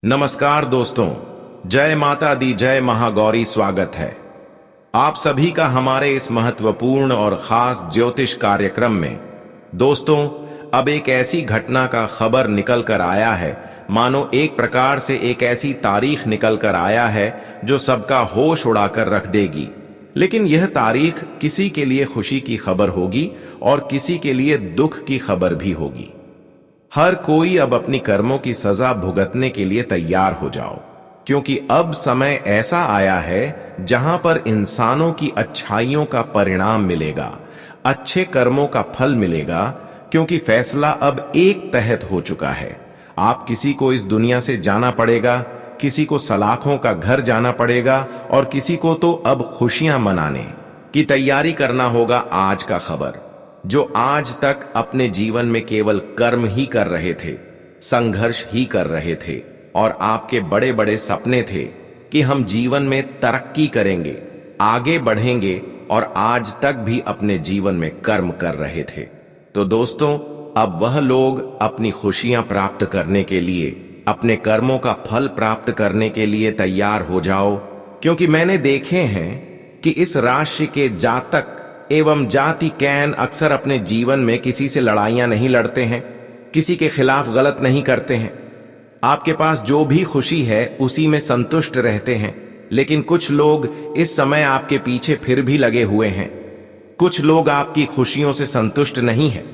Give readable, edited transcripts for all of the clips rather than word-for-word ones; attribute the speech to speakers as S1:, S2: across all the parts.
S1: नमस्कार दोस्तों, जय माता दी, जय महागौरी। स्वागत है आप सभी का हमारे इस महत्वपूर्ण और खास ज्योतिष कार्यक्रम में। दोस्तों, अब एक ऐसी घटना का खबर निकल कर आया है, मानो एक प्रकार से एक ऐसी तारीख निकल कर आया है जो सबका होश उड़ाकर रख देगी। लेकिन यह तारीख किसी के लिए खुशी की खबर होगी और किसी के लिए दुख की खबर भी होगी। हर कोई अब अपनी कर्मों की सजा भुगतने के लिए तैयार हो जाओ, क्योंकि अब समय ऐसा आया है जहां पर इंसानों की अच्छाइयों का परिणाम मिलेगा, अच्छे कर्मों का फल मिलेगा, क्योंकि फैसला अब एक तहत हो चुका है। आप किसी को इस दुनिया से जाना पड़ेगा, किसी को सलाखों का घर जाना पड़ेगा और किसी को तो अब खुशियां मनाने की तैयारी करना होगा। आज का खबर, जो आज तक अपने जीवन में केवल कर्म ही कर रहे थे, संघर्ष ही कर रहे थे और आपके बड़े बड़े सपने थे कि हम जीवन में तरक्की करेंगे, आगे बढ़ेंगे, और आज तक भी अपने जीवन में कर्म कर रहे थे, तो दोस्तों अब वह लोग अपनी खुशियां प्राप्त करने के लिए, अपने कर्मों का फल प्राप्त करने के लिए तैयार हो जाओ। क्योंकि मैंने देखे हैं कि इस राशि के जातक एवं जाति कैन अक्सर अपने जीवन में किसी से लड़ाइयां नहीं लड़ते हैं, किसी के खिलाफ गलत नहीं करते हैं। आपके पास जो भी खुशी है उसी में संतुष्ट रहते हैं। लेकिन कुछ लोग इस समय आपके पीछे फिर भी लगे हुए हैं। कुछ लोग आपकी खुशियों से संतुष्ट नहीं हैं,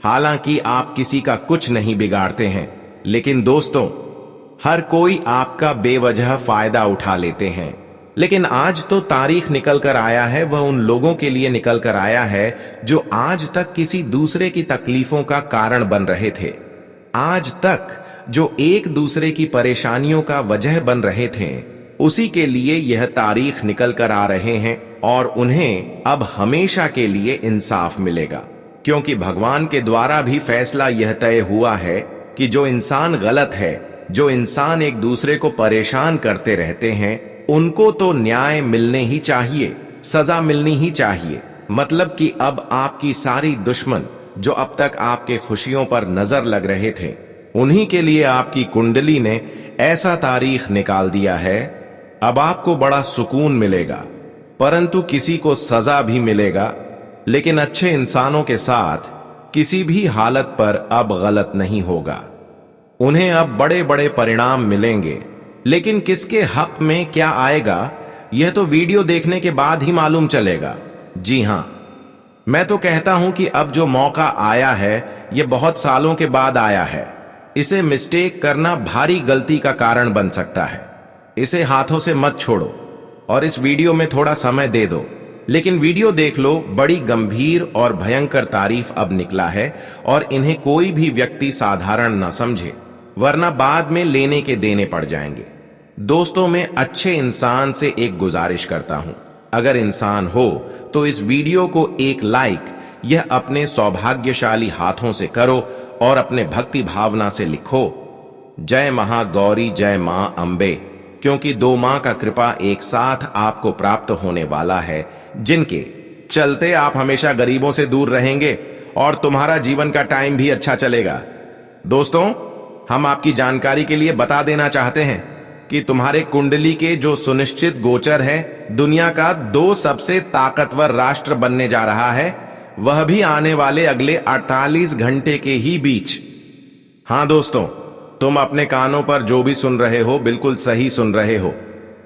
S1: हालांकि आप किसी का कुछ नहीं बिगाड़ते हैं। लेकिन दोस्तों, हर कोई आपका बेवजह फायदा उठा लेते हैं। लेकिन आज तो तारीख निकल कर आया है, वह उन लोगों के लिए निकल कर आया है जो आज तक किसी दूसरे की तकलीफों का कारण बन रहे थे, आज तक जो एक दूसरे की परेशानियों का वजह बन रहे थे, उसी के लिए यह तारीख निकल कर आ रहे हैं। और उन्हें अब हमेशा के लिए इंसाफ मिलेगा, क्योंकि भगवान के द्वारा भी फैसला यह तय हुआ है कि जो इंसान गलत है, जो इंसान एक दूसरे को परेशान करते रहते हैं, उनको तो न्याय मिलने ही चाहिए, सजा मिलनी ही चाहिए। मतलब कि अब आपकी सारी दुश्मन जो अब तक आपके खुशियों पर नजर लग रहे थे, उन्हीं के लिए आपकी कुंडली ने ऐसा तारीख निकाल दिया है। अब आपको बड़ा सुकून मिलेगा, परंतु किसी को सजा भी मिलेगा। लेकिन अच्छे इंसानों के साथ किसी भी हालत पर अब गलत नहीं होगा। उन्हें अब बड़े बड़े परिणाम मिलेंगे। लेकिन किसके हक में क्या आएगा, यह तो वीडियो देखने के बाद ही मालूम चलेगा। जी हां, मैं तो कहता हूं कि अब जो मौका आया है, यह बहुत सालों के बाद आया है। इसे मिस्टेक करना भारी गलती का कारण बन सकता है। इसे हाथों से मत छोड़ो और इस वीडियो में थोड़ा समय दे दो। लेकिन वीडियो देख लो, बड़ी गंभीर और भयंकर तारीफ अब निकला है और इन्हें कोई भी व्यक्ति साधारण न समझे, वरना बाद में लेने के देने पड़ जाएंगे। दोस्तों, मैं अच्छे इंसान से एक गुजारिश करता हूं, अगर इंसान हो तो इस वीडियो को एक लाइक यह अपने सौभाग्यशाली हाथों से करो और अपने भक्ति भावना से लिखो, जय महागौरी, जय मां अंबे। क्योंकि दो मां का कृपा एक साथ आपको प्राप्त होने वाला है, जिनके चलते आप हमेशा गरीबों से दूर रहेंगे और तुम्हारा जीवन का टाइम भी अच्छा चलेगा। दोस्तों, हम आपकी जानकारी के लिए बता देना चाहते हैं कि तुम्हारे कुंडली के जो सुनिश्चित गोचर है, दुनिया का 2 सबसे ताकतवर राष्ट्र बनने जा रहा है, वह भी आने वाले अगले 48 घंटे के ही बीच। हां दोस्तों, तुम अपने कानों पर जो भी सुन रहे हो, बिल्कुल सही सुन रहे हो।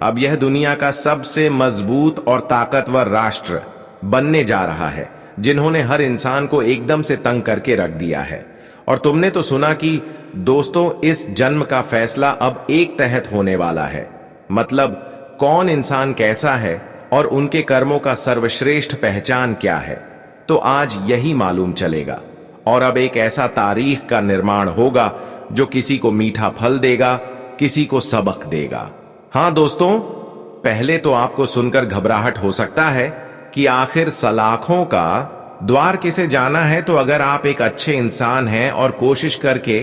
S1: अब यह दुनिया का सबसे मजबूत और ताकतवर राष्ट्र बनने जा रहा है, जिन्होंने हर इंसान को एकदम से तंग करके रख दिया है। और तुमने तो सुना कि दोस्तों, इस जन्म का फैसला अब एक तहत होने वाला है। मतलब कौन इंसान कैसा है और उनके कर्मों का सर्वश्रेष्ठ पहचान क्या है, तो आज यही मालूम चलेगा। और अब एक ऐसा तारीख का निर्माण होगा जो किसी को मीठा फल देगा, किसी को सबक देगा। हां दोस्तों, पहले तो आपको सुनकर घबराहट हो सकता है कि आखिर सलाखों का द्वार किसे जाना है। तो अगर आप एक अच्छे इंसान हैं और कोशिश करके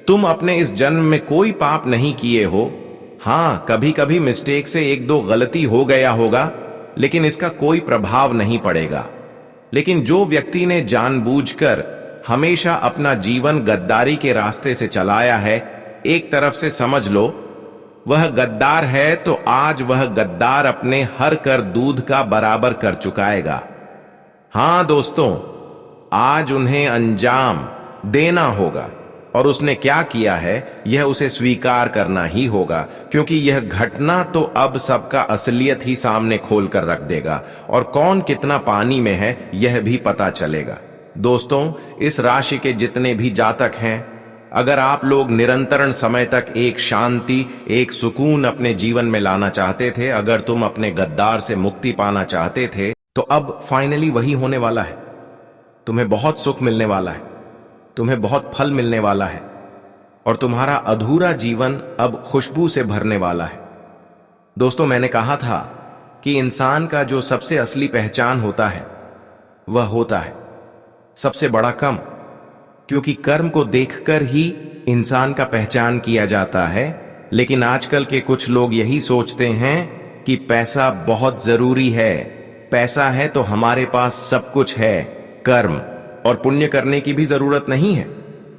S1: तुम अपने इस जन्म में कोई पाप नहीं किए हो, हां कभी कभी मिस्टेक से 1-2 गलती हो गया होगा, लेकिन इसका कोई प्रभाव नहीं पड़ेगा। लेकिन जो व्यक्ति ने जानबूझकर हमेशा अपना जीवन गद्दारी के रास्ते से चलाया है, एक तरफ से समझ लो वह गद्दार है तो आज वह गद्दार अपने हर कर दूध का बराबर कर चुकाएगा। हां दोस्तों, आज उन्हें अंजाम देना होगा और उसने क्या किया है यह उसे स्वीकार करना ही होगा, क्योंकि यह घटना तो अब सबका असलियत ही सामने खोल कर रख देगा और कौन कितना पानी में है यह भी पता चलेगा। दोस्तों, इस राशि के जितने भी जातक हैं, अगर आप लोग निरंतर समय तक एक शांति, एक सुकून अपने जीवन में लाना चाहते थे, अगर तुम अपने गद्दार से मुक्ति पाना चाहते थे, तो अब फाइनली वही होने वाला है। तुम्हें बहुत सुख मिलने वाला है, तुम्हें बहुत फल मिलने वाला है और तुम्हारा अधूरा जीवन अब खुशबू से भरने वाला है। दोस्तों, मैंने कहा था कि इंसान का जो सबसे असली पहचान होता है वह होता है सबसे बड़ा कम, क्योंकि कर्म को देखकर ही इंसान का पहचान किया जाता है। लेकिन आजकल के कुछ लोग यही सोचते हैं कि पैसा बहुत जरूरी है, पैसा है तो हमारे पास सब कुछ है, कर्म और पुण्य करने की भी जरूरत नहीं है।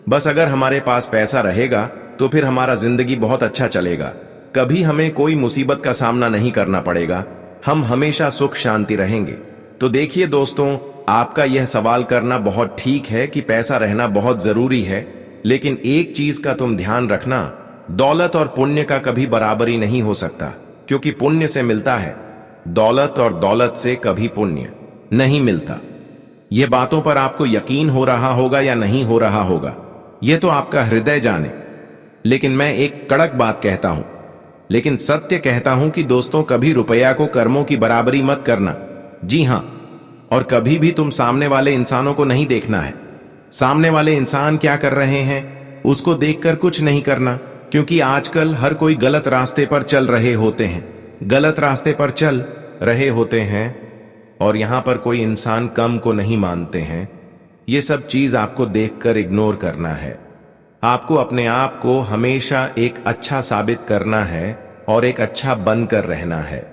S1: बस अगर हमारे पास पैसा रहेगा तो फिर हमारा जिंदगी बहुत अच्छा चलेगा, कभी हमें कोई मुसीबत का सामना नहीं करना पड़ेगा, हम हमेशा सुख शांति रहेंगे। तो देखिए दोस्तों, आपका यह सवाल करना बहुत ठीक है कि पैसा रहना बहुत जरूरी है, लेकिन एक चीज का तुम ध्यान रखना, दौलत और पुण्य का कभी बराबरी नहीं हो सकता, क्योंकि पुण्य से मिलता है दौलत और दौलत से कभी पुण्य नहीं मिलता। यह बातों पर आपको यकीन हो रहा होगा या नहीं हो रहा होगा, यह तो आपका हृदय जाने। लेकिन मैं एक कड़क बात कहता हूं, लेकिन सत्य कहता हूं कि दोस्तों, कभी रुपया को कर्मों की बराबरी मत करना। जी हां, और कभी भी तुम सामने वाले इंसानों को नहीं देखना है, सामने वाले इंसान क्या कर रहे हैं उसको देखकर कुछ नहीं करना, क्योंकि आजकल हर कोई गलत रास्ते पर चल रहे होते हैं, गलत रास्ते पर चल रहे होते हैं और यहां पर कोई इंसान कम को नहीं मानते हैं। ये सब चीज आपको देखकर इग्नोर करना है। आपको अपने आप को हमेशा एक अच्छा साबित करना है और एक अच्छा बनकर रहना है।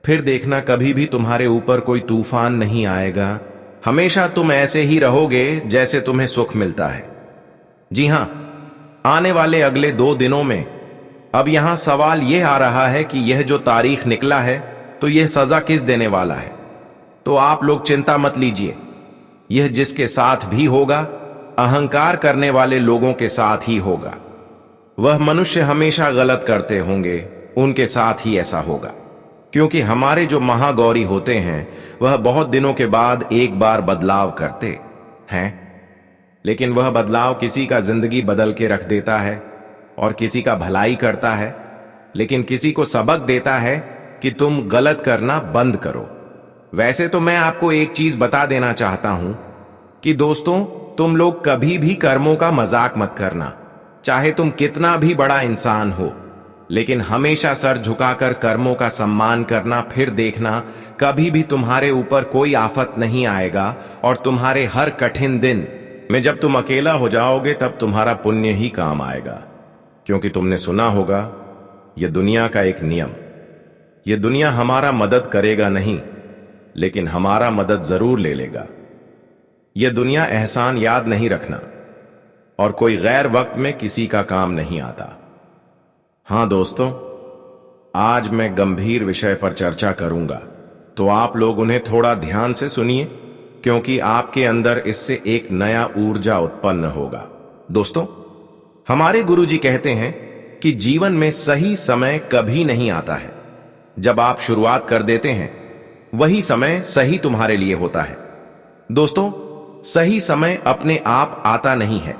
S1: फिर देखना, कभी भी तुम्हारे ऊपर कोई तूफान नहीं आएगा, हमेशा तुम ऐसे ही रहोगे जैसे तुम्हें सुख मिलता है। जी हां, आने वाले अगले 2 दिनों में अब यहां सवाल यह आ रहा है कि यह जो तारीख निकला है तो यह सजा किस देने वाला है। तो आप लोग चिंता मत लीजिए, यह जिसके साथ भी होगा, अहंकार करने वाले लोगों के साथ ही होगा। वह मनुष्य हमेशा गलत करते होंगे, उनके साथ ही ऐसा होगा, क्योंकि हमारे जो महागौरी होते हैं वह बहुत दिनों के बाद एक बार बदलाव करते हैं, लेकिन वह बदलाव किसी का जिंदगी बदल के रख देता है और किसी का भलाई करता है, लेकिन किसी को सबक देता है कि तुम गलत करना बंद करो। वैसे तो मैं आपको एक चीज बता देना चाहता हूं कि दोस्तों, तुम लोग कभी भी कर्मों का मजाक मत करना, चाहे तुम कितना भी बड़ा इंसान हो, लेकिन हमेशा सर झुकाकर कर्मों का सम्मान करना। फिर देखना, कभी भी तुम्हारे ऊपर कोई आफत नहीं आएगा और तुम्हारे हर कठिन दिन में जब तुम अकेला हो जाओगे तब तुम्हारा पुण्य ही काम आएगा। क्योंकि तुमने सुना होगा, यह दुनिया का एक नियम, यह दुनिया हमारा मदद करेगा नहीं, लेकिन हमारा मदद जरूर ले लेगा। यह दुनिया एहसान याद नहीं रखना और कोई गैर वक्त में किसी का काम नहीं आता। हां दोस्तों, आज मैं गंभीर विषय पर चर्चा करूंगा, तो आप लोग उन्हें थोड़ा ध्यान से सुनिए, क्योंकि आपके अंदर इससे एक नया ऊर्जा उत्पन्न होगा। दोस्तों, हमारे गुरुजी कहते हैं कि जीवन में सही समय कभी नहीं आता है, जब आप शुरुआत कर देते हैं वही समय सही तुम्हारे लिए होता है। दोस्तों, सही समय अपने आप आता नहीं है,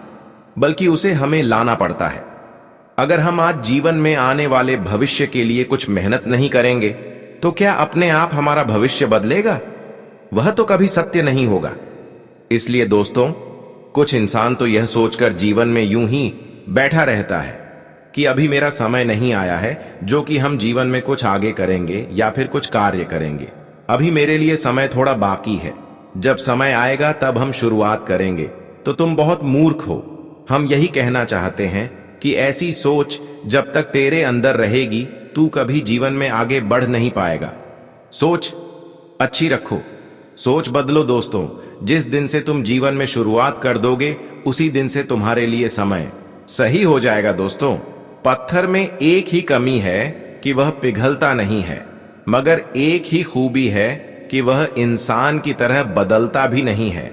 S1: बल्कि उसे हमें लाना पड़ता है। अगर हम आज जीवन में आने वाले भविष्य के लिए कुछ मेहनत नहीं करेंगे तो क्या अपने आप हमारा भविष्य बदलेगा? वह तो कभी सत्य नहीं होगा। इसलिए दोस्तों, कुछ इंसान तो यह सोचकर जीवन में यूं ही बैठा रहता है कि अभी मेरा समय नहीं आया है जो कि हम जीवन में कुछ आगे करेंगे या फिर कुछ कार्य करेंगे, अभी मेरे लिए समय थोड़ा बाकी है, जब समय आएगा तब हम शुरुआत करेंगे। तो तुम बहुत मूर्ख हो। हम यही कहना चाहते हैं कि ऐसी सोच जब तक तेरे अंदर रहेगी तू कभी जीवन में आगे बढ़ नहीं पाएगा। सोच अच्छी रखो, सोच बदलो दोस्तों। जिस दिन से तुम जीवन में शुरुआत कर दोगे उसी दिन से तुम्हारे लिए समय सही हो जाएगा दोस्तों। पत्थर में एक ही कमी है कि वह पिघलता नहीं है, मगर एक ही खूबी है कि वह इंसान की तरह बदलता भी नहीं है।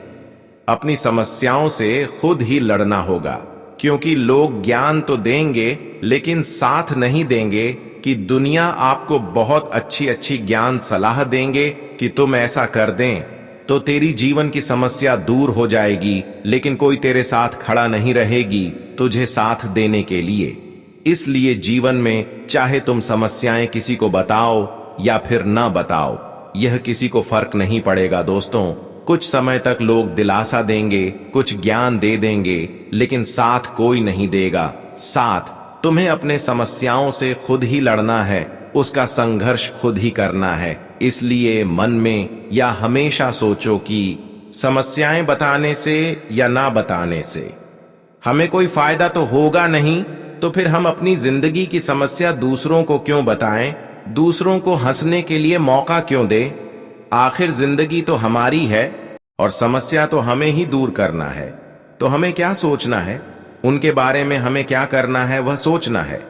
S1: अपनी समस्याओं से खुद ही लड़ना होगा, क्योंकि लोग ज्ञान तो देंगे लेकिन साथ नहीं देंगे कि दुनिया आपको बहुत अच्छी अच्छी ज्ञान सलाह देंगे कि तुम ऐसा कर दें तो तेरी जीवन की समस्या दूर हो जाएगी, लेकिन कोई तेरे साथ खड़ा नहीं रहेगी तुझे साथ देने के लिए। इसलिए जीवन में चाहे तुम समस्याएं किसी को बताओ या फिर ना बताओ, यह किसी को फर्क नहीं पड़ेगा दोस्तों। कुछ समय तक लोग दिलासा देंगे, कुछ ज्ञान दे देंगे, लेकिन साथ कोई नहीं देगा। साथ तुम्हें अपने समस्याओं से खुद ही लड़ना है, उसका संघर्ष खुद ही करना है। इसलिए मन में या हमेशा सोचो कि समस्याएं बताने से या ना बताने से हमें कोई फायदा तो होगा नहीं, तो फिर हम अपनी जिंदगी की समस्या दूसरों को क्यों बताएं, दूसरों को हंसने के लिए मौका क्यों दें। आखिर जिंदगी तो हमारी है और समस्या तो हमें ही दूर करना है। तो हमें क्या सोचना है, उनके बारे में हमें क्या करना है वह सोचना है।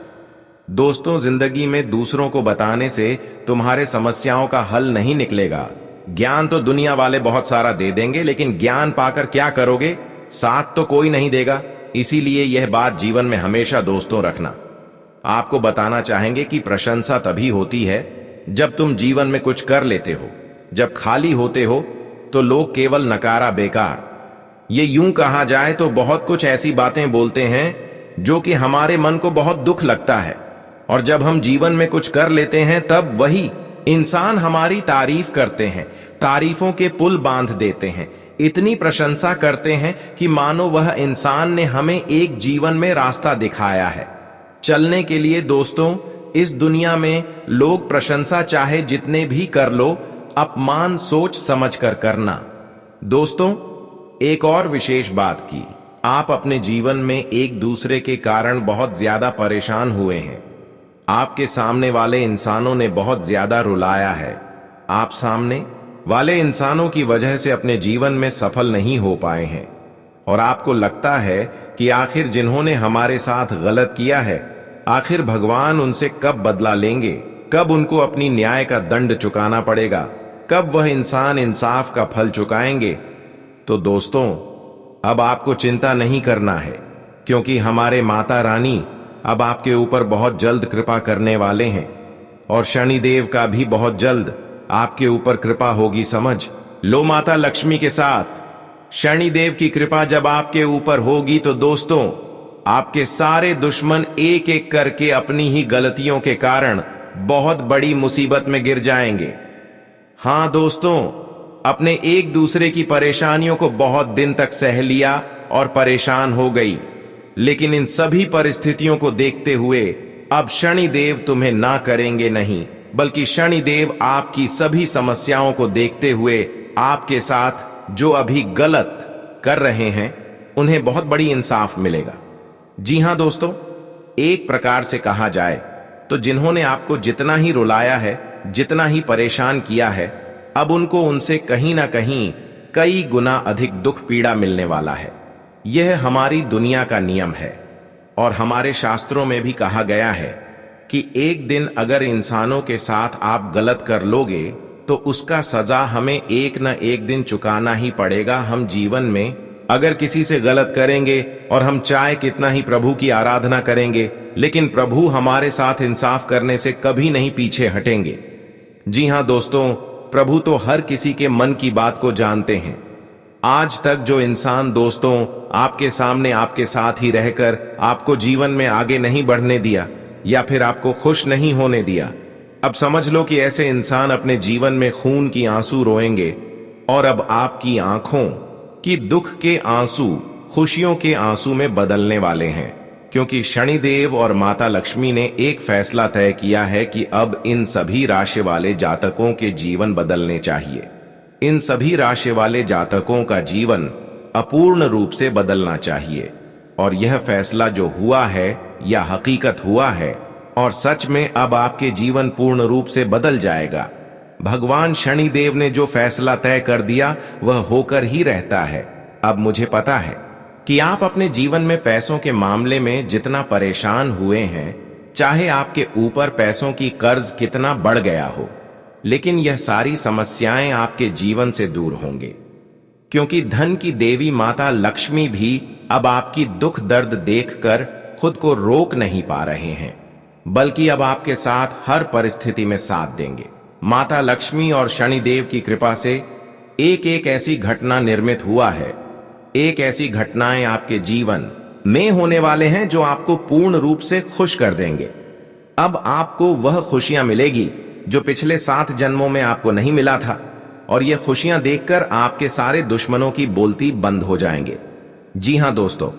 S1: दोस्तों, जिंदगी में दूसरों को बताने से तुम्हारे समस्याओं का हल नहीं निकलेगा। ज्ञान तो दुनिया वाले बहुत सारा दे देंगे, लेकिन ज्ञान पाकर क्या करोगे, साथ तो कोई नहीं देगा। इसीलिए यह बात जीवन में हमेशा दोस्तों रखना। आपको बताना चाहेंगे कि प्रशंसा तभी होती है जब तुम जीवन में कुछ कर लेते हो। जब खाली होते हो तो लोग केवल नकारा बेकार, ये यूं कहा जाए तो बहुत कुछ ऐसी बातें बोलते हैं जो कि हमारे मन को बहुत दुख लगता है। और जब हम जीवन में कुछ कर लेते हैं तब वही इंसान हमारी तारीफ करते हैं, तारीफों के पुल बांध देते हैं, इतनी प्रशंसा करते हैं कि मानो वह इंसान ने हमें एक जीवन में रास्ता दिखाया है चलने के लिए। दोस्तों, इस दुनिया में लोग प्रशंसा चाहे जितने भी कर लो, अपमान सोच समझ कर करना। दोस्तों, एक और विशेष बात की, आप अपने जीवन में एक दूसरे के कारण बहुत ज्यादा परेशान हुए हैं। आपके सामने वाले इंसानों ने बहुत ज्यादा रुलाया है। आप सामने वाले इंसानों की वजह से अपने जीवन में सफल नहीं हो पाए हैं और आपको लगता है कि आखिर जिन्होंने हमारे साथ गलत किया है, आखिर भगवान उनसे कब बदला लेंगे, कब उनको अपनी न्याय का दंड चुकाना पड़ेगा, कब वह इंसान इंसाफ का फल चुकाएंगे। तो दोस्तों, अब आपको चिंता नहीं करना है, क्योंकि हमारे माता रानी अब आपके ऊपर बहुत जल्द कृपा करने वाले हैं और शनिदेव का भी बहुत जल्द आपके ऊपर कृपा होगी। समझ लो, माता लक्ष्मी के साथ शनिदेव की कृपा जब आपके ऊपर होगी तो दोस्तों, आपके सारे दुश्मन एक एक करके अपनी ही गलतियों के कारण बहुत बड़ी मुसीबत में गिर जाएंगे। हां दोस्तों, अपने एक दूसरे की परेशानियों को बहुत दिन तक सह लिया और परेशान हो गई, लेकिन इन सभी परिस्थितियों को देखते हुए अब शनिदेव तुम्हें ना करेंगे नहीं, बल्कि शनिदेव आपकी सभी समस्याओं को देखते हुए आपके साथ जो अभी गलत कर रहे हैं उन्हें बहुत बड़ी इंसाफ मिलेगा। जी हां दोस्तों, एक प्रकार से कहा जाए तो जिन्होंने आपको जितना ही रुलाया है, जितना ही परेशान किया है, अब उनको उनसे कहीं ना कहीं कई गुना अधिक दुख पीड़ा मिलने वाला है। यह हमारी दुनिया का नियम है और हमारे शास्त्रों में भी कहा गया है कि एक दिन अगर इंसानों के साथ आप गलत कर लोगे तो उसका सजा हमें एक न एक दिन चुकाना ही पड़ेगा। हम जीवन में अगर किसी से गलत करेंगे और हम चाहे कितना ही प्रभु की आराधना करेंगे, लेकिन प्रभु हमारे साथ इंसाफ करने से कभी नहीं पीछे हटेंगे। जी हां दोस्तों, प्रभु तो हर किसी के मन की बात को जानते हैं। आज तक जो इंसान दोस्तों आपके सामने आपके साथ ही रहकर आपको जीवन में आगे नहीं बढ़ने दिया या फिर आपको खुश नहीं होने दिया, अब समझ लो कि ऐसे इंसान अपने जीवन में खून की आंसू रोएंगे और अब आपकी आंखों की दुख के आंसू खुशियों के आंसू में बदलने वाले हैं, क्योंकि शनिदेव और माता लक्ष्मी ने एक फैसला तय किया है कि अब इन सभी राशि वाले जातकों के जीवन बदलने चाहिए। इन सभी राशि वाले जातकों का जीवन अपूर्ण रूप से बदलना चाहिए और यह फैसला जो हुआ है या हकीकत हुआ है और सच में अब आपके जीवन पूर्ण रूप से बदल जाएगा। भगवान शनिदेव ने जो फैसला तय कर दिया वह होकर ही रहता है। अब मुझे पता है कि आप अपने जीवन में पैसों के मामले में जितना परेशान हुए हैं, चाहे आपके ऊपर पैसों की कर्ज कितना बढ़ गया हो, लेकिन यह सारी समस्याएं आपके जीवन से दूर होंगे, क्योंकि धन की देवी माता लक्ष्मी भी अब आपकी दुख दर्द देखकर खुद को रोक नहीं पा रहे हैं, बल्कि अब आपके साथ हर परिस्थिति में साथ देंगे। माता लक्ष्मी और शनिदेव की कृपा से एक एक ऐसी घटना निर्मित हुआ है, एक ऐसी घटनाएं आपके जीवन में होने वाले हैं जो आपको पूर्ण रूप से खुश कर देंगे। अब आपको वह खुशियां मिलेगी जो पिछले 7 जन्मों में आपको नहीं मिला था, और ये खुशियां देखकर आपके सारे दुश्मनों की बोलती बंद हो जाएंगे। जी हां दोस्तों,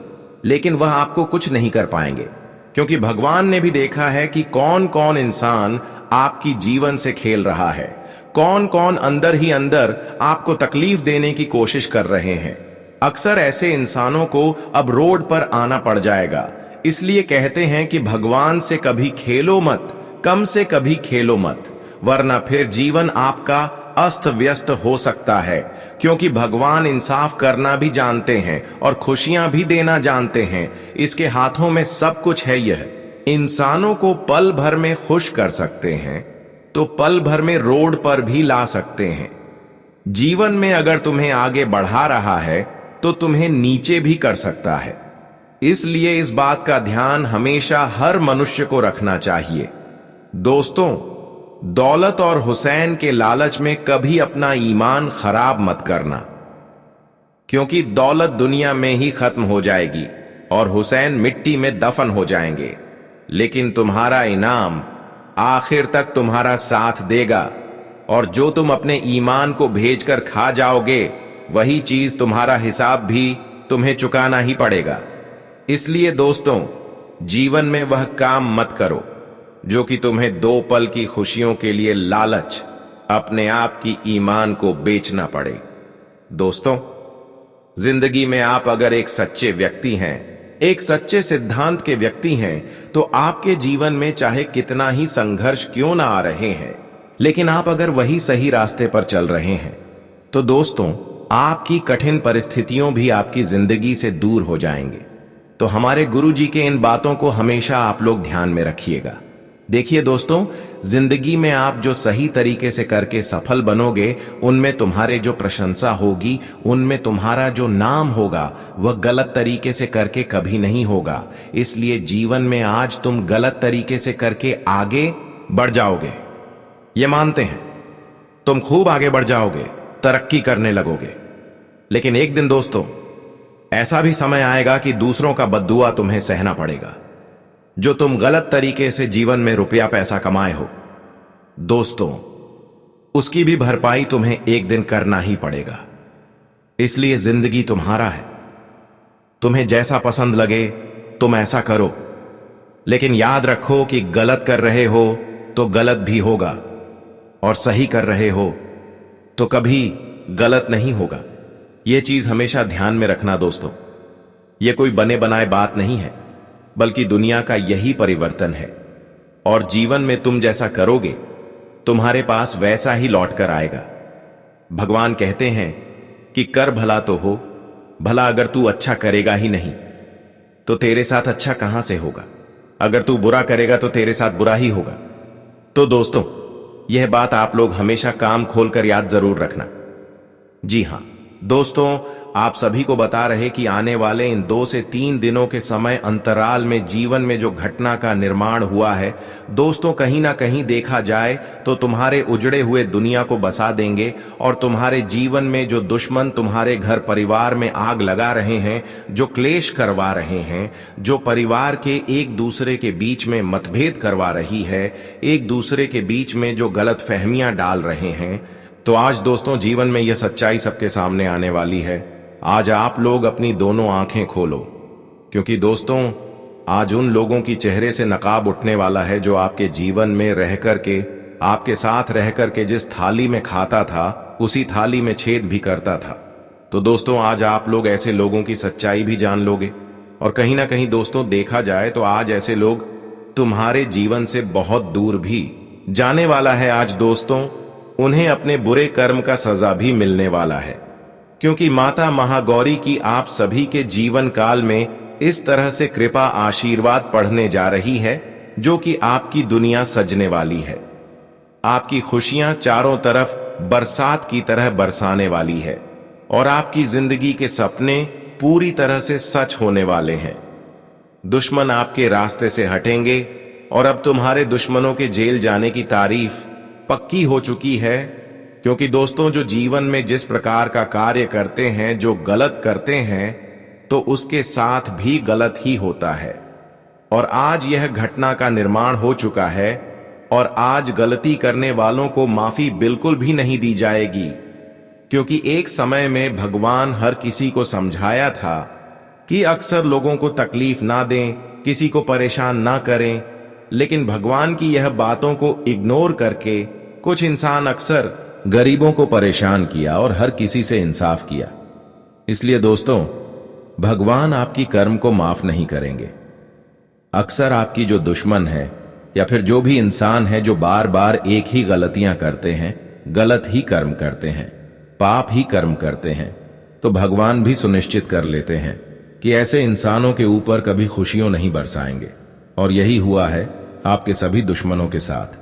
S1: लेकिन वह आपको कुछ नहीं कर पाएंगे, क्योंकि भगवान ने भी देखा है कि कौन कौन इंसान आपकी जीवन से खेल रहा है, कौन कौन अंदर ही अंदर आपको तकलीफ देने की कोशिश कर रहे हैं। अक्सर ऐसे इंसानों को अब रोड पर आना पड़ जाएगा। इसलिए कहते हैं कि भगवान से कभी खेलो मत, कम से कभी खेलो मत, वरना फिर जीवन आपका अस्त व्यस्त हो सकता है, क्योंकि भगवान इंसाफ करना भी जानते हैं और खुशियां भी देना जानते हैं। इसके हाथों में सब कुछ है। यह इंसानों को पल भर में खुश कर सकते हैं तो पल भर में रोड पर भी ला सकते हैं। जीवन में अगर तुम्हें आगे बढ़ा रहा है तो तुम्हें नीचे भी कर सकता है। इसलिए इस बात का ध्यान हमेशा हर मनुष्य को रखना चाहिए। दोस्तों, दौलत और हुसैन के लालच में कभी अपना ईमान खराब मत करना, क्योंकि दौलत दुनिया में ही खत्म हो जाएगी और हुसैन मिट्टी में दफन हो जाएंगे, लेकिन तुम्हारा इनाम आखिर तक तुम्हारा साथ देगा, और जो तुम अपने ईमान को भेजकर खा जाओगे, वही चीज तुम्हारा हिसाब भी तुम्हें चुकाना ही पड़ेगा। इसलिए दोस्तों, जीवन में वह काम मत करो जो कि तुम्हें 2 पल की खुशियों के लिए लालच अपने आप की ईमान को बेचना पड़े। दोस्तों, जिंदगी में आप अगर एक सच्चे व्यक्ति हैं, एक सच्चे सिद्धांत के व्यक्ति हैं, तो आपके जीवन में चाहे कितना ही संघर्ष क्यों ना आ रहे हैं, लेकिन आप अगर वही सही रास्ते पर चल रहे हैं, तो दोस्तों, आपकी कठिन परिस्थितियों भी आपकी जिंदगी से दूर हो जाएंगे। तो हमारे गुरुजी के इन बातों को हमेशा आप लोग ध्यान में रखिएगा। देखिए दोस्तों, जिंदगी में आप जो सही तरीके से करके सफल बनोगे, उनमें तुम्हारे जो प्रशंसा होगी, उनमें तुम्हारा जो नाम होगा, वह गलत तरीके से करके कभी नहीं होगा। इसलिए जीवन में आज तुम गलत तरीके से करके आगे बढ़ जाओगे, ये मानते हैं, तुम खूब आगे बढ़ जाओगे, तरक्की करने लगोगे। लेकिन एक दिन दोस्तों, ऐसा भी समय आएगा कि दूसरों का बद्दुआ तुम्हें सहना पड़ेगा, जो तुम गलत तरीके से जीवन में रुपया पैसा कमाए हो। दोस्तों, उसकी भी भरपाई तुम्हें एक दिन करना ही पड़ेगा। इसलिए जिंदगी तुम्हारा है, तुम्हें जैसा पसंद लगे तुम ऐसा करो, लेकिन याद रखो कि गलत कर रहे हो तो गलत भी होगा, और सही कर रहे हो तो कभी गलत नहीं होगा। यह चीज हमेशा ध्यान में रखना दोस्तों। यह कोई बने बनाए बात नहीं है, बल्कि दुनिया का यही परिवर्तन है, और जीवन में तुम जैसा करोगे, तुम्हारे पास वैसा ही लौट कर आएगा। भगवान कहते हैं कि कर भला तो हो, भला अगर तू अच्छा करेगा ही नहीं तो तेरे साथ अच्छा कहां से होगा, अगर तू बुरा करेगा तो तेरे साथ बुरा ही होगा। तो दोस्तों, यह बात आप लोग हमेशा कान खोलकर याद जरूर रखना। जी हां दोस्तों, आप सभी को बता रहे कि आने वाले इन 2 से 3 दिनों के समय अंतराल में जीवन में जो घटना का निर्माण हुआ है दोस्तों, कहीं ना कहीं देखा जाए तो तुम्हारे उजड़े हुए दुनिया को बसा देंगे, और तुम्हारे जीवन में जो दुश्मन तुम्हारे घर परिवार में आग लगा रहे हैं, जो क्लेश करवा रहे हैं, जो परिवार के एक दूसरे के बीच में मतभेद करवा रही है, एक दूसरे के बीच में जो गलत फहमियां डाल रहे हैं, तो आज दोस्तों जीवन में यह सच्चाई सबके सामने आने वाली है। आज आप लोग अपनी दोनों आंखें खोलो, क्योंकि दोस्तों आज उन लोगों की चेहरे से नकाब उठने वाला है जो आपके जीवन में रह करके, आपके साथ रह करके जिस थाली में खाता था, उसी थाली में छेद भी करता था। तो दोस्तों आज आप लोग ऐसे लोगों की सच्चाई भी जान लोगे, और कहीं ना कहीं दोस्तों देखा जाए तो आज ऐसे लोग तुम्हारे जीवन से बहुत दूर भी जाने वाला है। आज दोस्तों उन्हें अपने बुरे कर्म का सजा भी मिलने वाला है। क्योंकि माता महागौरी की आप सभी के जीवन काल में इस तरह से कृपा आशीर्वाद पढ़ने जा रही है जो कि आपकी दुनिया सजने वाली है। आपकी खुशियां चारों तरफ बरसात की तरह बरसाने वाली है और आपकी जिंदगी के सपने पूरी तरह से सच होने वाले हैं। दुश्मन आपके रास्ते से हटेंगे और अब तुम्हारे दुश्मनों के जेल जाने की तारीफ पक्की हो चुकी है, क्योंकि दोस्तों जो जीवन में जिस प्रकार का कार्य करते हैं, जो गलत करते हैं, तो उसके साथ भी गलत ही होता है। और आज यह घटना का निर्माण हो चुका है और आज गलती करने वालों को माफी बिल्कुल भी नहीं दी जाएगी, क्योंकि एक समय में भगवान हर किसी को समझाया था कि अक्सर लोगों को तकलीफ ना दें, किसी को परेशान ना करें, लेकिन भगवान की यह बातों को इग्नोर करके कुछ इंसान अक्सर गरीबों को परेशान किया और हर किसी से इंसाफ किया। इसलिए दोस्तों, भगवान आपकी कर्म को माफ नहीं करेंगे। अक्सर आपकी जो दुश्मन है या फिर जो भी इंसान है जो बार बार एक ही गलतियां करते हैं, गलत ही कर्म करते हैं, पाप ही कर्म करते हैं, तो भगवान भी सुनिश्चित कर लेते हैं कि ऐसे इंसानों के ऊपर कभी खुशियों नहीं बरसाएंगे। और यही हुआ है आपके सभी दुश्मनों के साथ।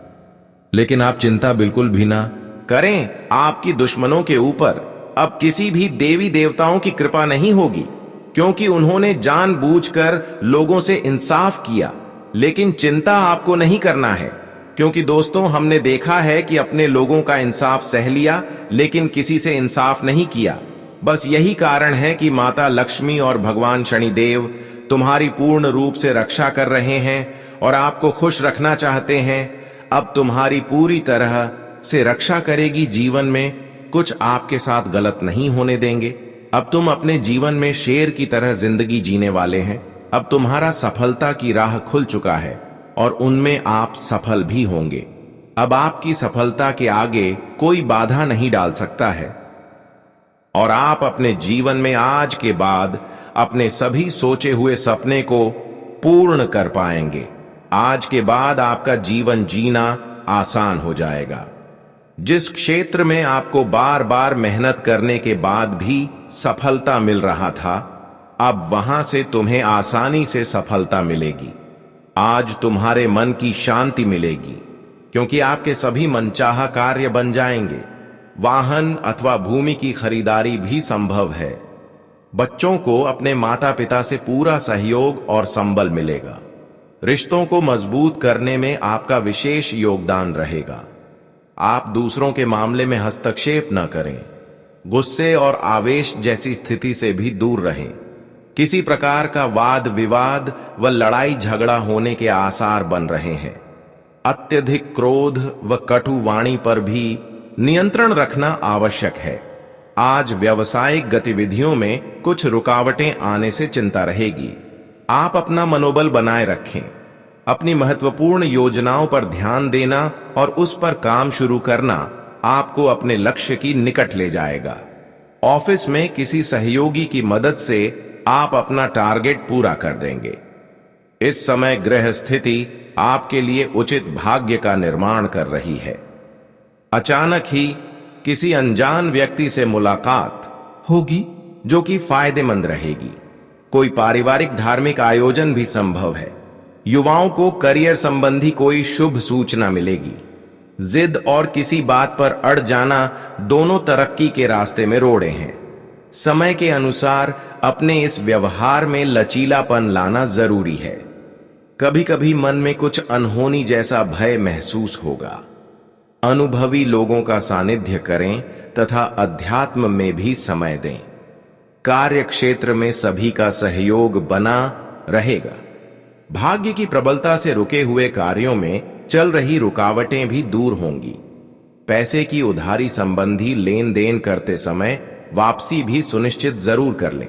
S1: लेकिन आप चिंता बिल्कुल भी ना करें, आपकी दुश्मनों के ऊपर अब किसी भी देवी देवताओं की कृपा नहीं होगी, क्योंकि उन्होंने जानबूझकर लोगों से इंसाफ किया। लेकिन चिंता आपको नहीं करना है, क्योंकि दोस्तों हमने देखा है कि अपने लोगों का इंसाफ सह लिया लेकिन किसी से इंसाफ नहीं किया। बस यही कारण है कि माता लक्ष्मी और भगवान शनिदेव तुम्हारी पूर्ण रूप से रक्षा कर रहे हैं और आपको खुश रखना चाहते हैं। अब तुम्हारी पूरी तरह से रक्षा करेगी, जीवन में कुछ आपके साथ गलत नहीं होने देंगे। अब तुम अपने जीवन में शेर की तरह जिंदगी जीने वाले हैं। अब तुम्हारा सफलता की राह खुल चुका है और उनमें आप सफल भी होंगे। अब आपकी सफलता के आगे कोई बाधा नहीं डाल सकता है और आप अपने जीवन में आज के बाद अपने सभी सोचे हुए सपने को पूर्ण कर पाएंगे। आज के बाद आपका जीवन जीना आसान हो जाएगा। जिस क्षेत्र में आपको बार बार मेहनत करने के बाद भी सफलता मिल रहा था, अब वहां से तुम्हें आसानी से सफलता मिलेगी। आज तुम्हारे मन की शांति मिलेगी, क्योंकि आपके सभी मनचाहा कार्य बन जाएंगे। वाहन अथवा भूमि की खरीदारी भी संभव है। बच्चों को अपने माता पिता से पूरा सहयोग और संबल मिलेगा। रिश्तों को मजबूत करने में आपका विशेष योगदान रहेगा। आप दूसरों के मामले में हस्तक्षेप न करें। गुस्से और आवेश जैसी स्थिति से भी दूर रहें। किसी प्रकार का वाद विवाद व लड़ाई झगड़ा होने के आसार बन रहे हैं। अत्यधिक क्रोध व कटु वाणी पर भी नियंत्रण रखना आवश्यक है। आज व्यावसायिक गतिविधियों में कुछ रुकावटें आने से चिंता रहेगी। आप अपना मनोबल बनाए रखें। अपनी महत्वपूर्ण योजनाओं पर ध्यान देना और उस पर काम शुरू करना आपको अपने लक्ष्य की निकट ले जाएगा। ऑफिस में किसी सहयोगी की मदद से आप अपना टारगेट पूरा कर देंगे। इस समय ग्रह स्थिति आपके लिए उचित भाग्य का निर्माण कर रही है। अचानक ही किसी अनजान व्यक्ति से मुलाकात होगी जो कि फायदेमंद रहेगी। कोई पारिवारिक धार्मिक आयोजन भी संभव है। युवाओं को करियर संबंधी कोई शुभ सूचना मिलेगी। जिद और किसी बात पर अड़ जाना दोनों तरक्की के रास्ते में रोड़े हैं। समय के अनुसार अपने इस व्यवहार में लचीलापन लाना जरूरी है। कभी कभी मन में कुछ अनहोनी जैसा भय महसूस होगा। अनुभवी लोगों का सानिध्य करें तथा अध्यात्म में भी समय दें। कार्य क्षेत्र में सभी का सहयोग बना रहेगा। भाग्य की प्रबलता से रुके हुए कार्यों में चल रही रुकावटें भी दूर होंगी। पैसे की उधारी संबंधी लेन देन करते समय वापसी भी सुनिश्चित जरूर कर लें।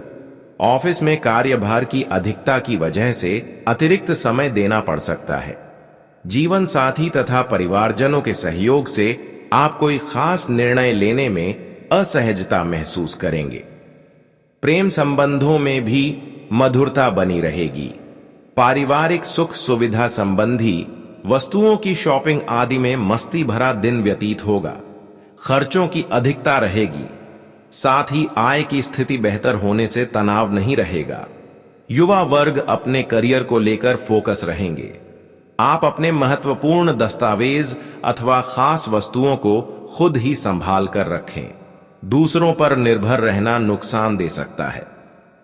S1: ऑफिस में कार्यभार की अधिकता की वजह से अतिरिक्त समय देना पड़ सकता है। जीवन साथी तथा परिवारजनों के सहयोग से आप कोई खास निर्णय लेने में असहजता महसूस करेंगे। प्रेम संबंधों में भी मधुरता बनी रहेगी। पारिवारिक सुख सुविधा संबंधी वस्तुओं की शॉपिंग आदि में मस्ती भरा दिन व्यतीत होगा। खर्चों की अधिकता रहेगी। साथ ही आय की स्थिति बेहतर होने से तनाव नहीं रहेगा। युवा वर्ग अपने करियर को लेकर फोकस रहेंगे। आप अपने महत्वपूर्ण दस्तावेज अथवा खास वस्तुओं को खुद ही संभाल कर रखें। दूसरों पर निर्भर रहना नुकसान दे सकता है।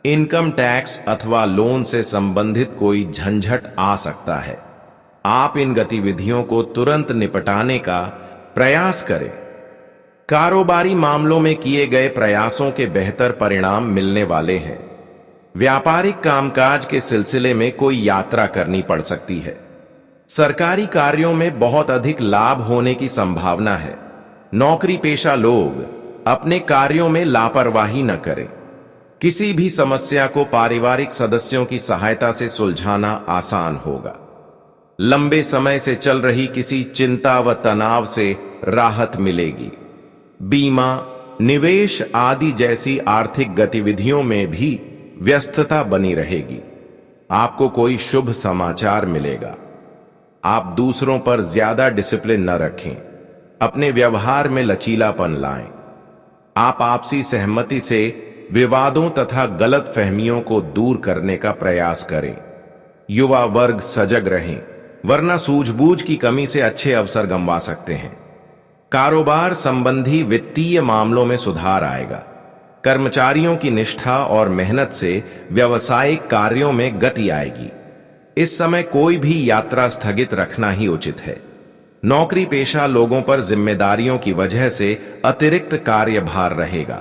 S1: इनकम टैक्स अथवा लोन से संबंधित कोई झंझट आ सकता है। आप इन गतिविधियों को तुरंत निपटाने का प्रयास करें। कारोबारी मामलों में किए गए प्रयासों के बेहतर परिणाम मिलने वाले हैं। व्यापारिक कामकाज के सिलसिले में कोई यात्रा करनी पड़ सकती है। सरकारी कार्यों में बहुत अधिक लाभ होने की संभावना है। नौकरी पेशा लोग अपने कार्यों में लापरवाही न करें। किसी भी समस्या को पारिवारिक सदस्यों की सहायता से सुलझाना आसान होगा। लंबे समय से चल रही किसी चिंता व तनाव से राहत मिलेगी। बीमा, निवेश आदि जैसी आर्थिक गतिविधियों में भी व्यस्तता बनी रहेगी। आपको कोई शुभ समाचार मिलेगा। आप दूसरों पर ज्यादा डिसिप्लिन न रखें। अपने व्यवहार में लचीलापन लाएं। आप आपसी सहमति से विवादों तथा गलत फहमियों को दूर करने का प्रयास करें। युवा वर्ग सजग रहें, वरना सूझबूझ की कमी से अच्छे अवसर गंवा सकते हैं। कारोबार संबंधी वित्तीय मामलों में सुधार आएगा। कर्मचारियों की निष्ठा और मेहनत से व्यवसायिक कार्यों में गति आएगी। इस समय कोई भी यात्रा स्थगित रखना ही उचित है। नौकरी पेशा लोगों पर जिम्मेदारियों की वजह से अतिरिक्त कार्यभार रहेगा।